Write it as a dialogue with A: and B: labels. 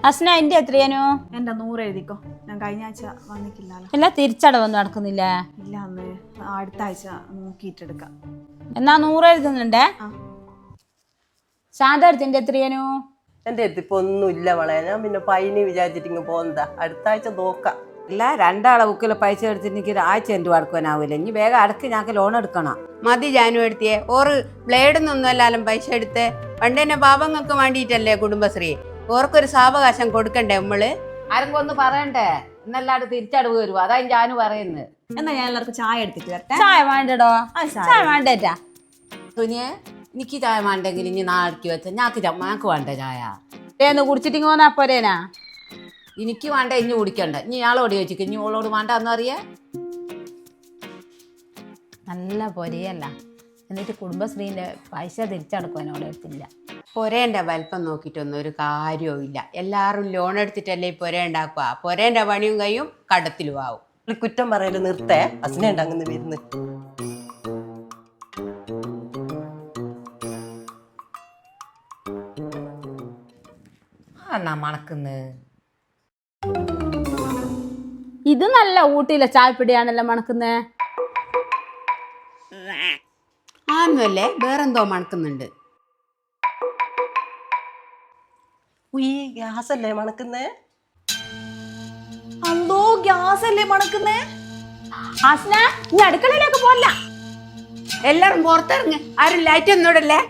A: അസ്ന എന്റെ എത്രയാനോ?
B: എന്റെ 100 എഴുതിക്കോ. ഞാൻ കഴിഞ്ഞ ആഴ്ച വന്നിട്ടില്ലല്ലോ.
A: എല്ലാം തിരിച്ചടവൊന്നും നടക്കുന്നില്ല.
B: ഇല്ല അന്ന് അടുത്ത ആഴ്ച നോക്കിയിട്ടെടുക്കാം.
A: എന്നാ 100 എഴുതുന്നുണ്ടേ. ശാന്ത അടുത്തിന്റെ എത്രയാനോ?
C: എന്റെ അടുത്ത് ഇപ്പൊ ഒന്നും ഇല്ല വളയാ. ഞാൻ പിന്നെ പൈനി വിചാരിച്ചിട്ട് പോകുന്നതാ. അടുത്ത ആഴ്ച നോക്കാം.
D: അല്ല രണ്ടാളെ ബുക്കിൽ പൈസ എടുത്തിട്ട് എനിക്ക് ഒരാഴ്ച എൻ്റെ അടുക്കാനാവില്ല. ഇനി വേഗം അടക്ക്, ഞങ്ങൾക്ക് ലോൺ എടുക്കണം.
E: മതി ജാനു എടുത്തിയേ. ഓറ് ബ്ലേഡൊന്നും പൈസ എടുത്ത് പണ്ടെന്നെ പാപങ്ങൾക്ക് വേണ്ടിയിട്ടല്ലേ കുടുംബശ്രീ. ഓർക്കൊരു സാവകാശം കൊടുക്കണ്ടേ നമ്മള്?
D: ആരെങ്കിലും ഒന്ന് പറയണ്ടേ? എന്നല്ലാണ്ട് തിരിച്ചടവ് വരുവോ? അതാ ഞാനും പറയുന്നത്.
B: എന്നാ ഞാൻ എല്ലാവർക്കും ചായ എടുത്തിട്ട് വരട്ടെ.
A: ചായ വേണ്ടടോ, ചായ വേണ്ടേറ്റാ.
D: തുനിയെ എനിക്ക് ചായ വേണ്ടെങ്കിൽ ഇനി നാളേക്ക് വെച്ച ഞങ്ങൾക്ക് വേണ്ട ചായ.
A: ഏന്ന് കുടിച്ചിട്ട് പോന്നാ പോരേനാ?
D: എനിക്ക് വേണ്ട, ഇനി കുടിക്കണ്ട. ഇനി ഞാളോട് ചോദിച്ചിട്ട് ഇനി ഓളോട് വേണ്ട എന്നറിയേ.
A: നല്ല പൊരിയല്ല. എന്നിട്ട് കുടുംബശ്രീന്റെ പൈസ തിരിച്ചടക്കുവാൻ അവിടെ എടുത്തില്ല.
E: പൊരേന്റെ വലിപ്പം നോക്കിയിട്ടൊന്നും ഒരു കാര്യവും ഇല്ല. എല്ലാവരും ലോൺ എടുത്തിട്ടല്ലേ ഈ പൊര ഉണ്ടാക്കുക. പൊരേന്റെ പണിയും കഴിയും, കടത്തിലും ആവും.
C: കുറ്റം പറയല് നിർത്തേ. അസ്നയുണ്ട് അങ്ങനെ വരുന്ന്.
D: എന്നാ മണക്കുന്ന്.
A: ഇത് നല്ല ഊട്ടിയിലെ ചായപ്പിടിയാണല്ലോ മണക്കുന്നേ.
E: ആന്നല്ലേ, വേറെന്തോ മണക്കുന്നുണ്ട്.
C: ഉയ്യ് ഗ്യാസ് അല്ലേ മണക്കുന്നേ?
B: അന്തോ ഗ്യാസ് അല്ലേ മണക്കുന്നേ?
A: അസ്ന, നീ അടുക്കളയിലേക്ക് പോല്ല.
E: എല്ലാരും പുറത്തിറങ്ങ്. ആരും ലൈറ്റ് ഒന്നും ഇടല്ലേ.